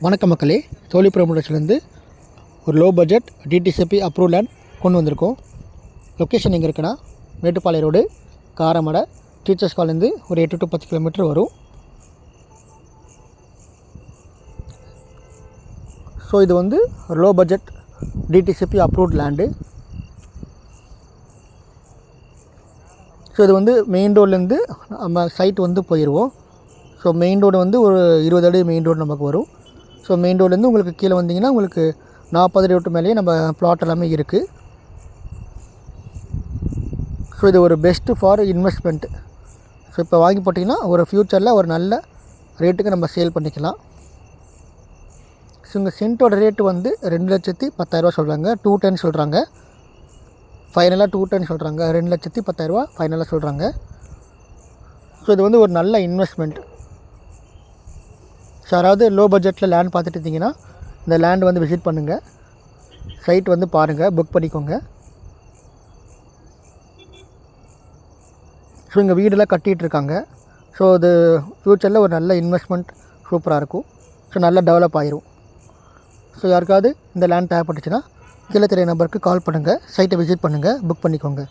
வணக்க மக்களே, தோழி ப்ரொமோட்டர்ஸ்லேருந்து ஒரு low budget DTCP approve land கொண்டு வந்திருக்கோம். லொக்கேஷன் எங்கே இருக்குன்னா, மேட்டுப்பாளைய ரோடு, காரமடை, டீச்சர்ஸ் காலேருந்து ஒரு 8 to 10 கிலோமீட்டர் வரும். ஸோ இது வந்து low budget DTCP approved land. So இது வந்து மெயின் ரோட்லேருந்து நம்ம சைட் வந்து போயிடுவோம். ஸோ மெயின் ரோடு வந்து ஒரு 20 அடி மெயின் ரோடு நமக்கு வரும். ஸோ மெயின் ரோட்லேருந்து உங்களுக்கு கீழே வந்தீங்கன்னா உங்களுக்கு 40 அடி மேலேயே நம்ம பிளாட் எல்லாமே இருக்குது. ஸோ இது ஒரு பெஸ்ட்டு ஃபார் இன்வெஸ்ட்மெண்ட்டு. ஸோ இப்போ வாங்கி போட்டிங்கன்னா ஒரு ஃப்யூச்சரில் ஒரு நல்ல ரேட்டுக்கு நம்ம சேல் பண்ணிக்கலாம். ஸோ இங்கே சென்ட்டோட ரேட்டு வந்து 2,10,000 சொல்கிறாங்க. 210 சொல்கிறாங்க. ஃபைனலாக 210 சொல்கிறாங்க. 2,10,000 ஃபைனலாக சொல்கிறாங்க. ஸோ இது வந்து ஒரு நல்ல இன்வெஸ்ட்மெண்ட். ஸோ யாராவது லோ பட்ஜெட்டில் லேண்ட் பார்த்துட்டு இருந்தீங்கன்னா இந்த லேண்ட் வந்து விசிட் பண்ணுங்கள். சைட் வந்து பாருங்கள், புக் பண்ணிக்கோங்க. ஸோ இங்கே வீடெல்லாம் கட்டிகிட்ருக்காங்க. ஸோ அது ஃப்யூச்சரில் ஒரு நல்ல இன்வெஸ்ட்மெண்ட் சூப்பராக இருக்கும். ஸோ நல்லா டெவலப் ஆகிரும். ஸோ யாருக்காவது இந்த லேண்ட் தேவைப்பட்டுச்சுன்னா கீழே தெரிய நம்பருக்கு கால் பண்ணுங்கள், சைட்டை விசிட் பண்ணுங்கள், புக் பண்ணிக்கோங்க.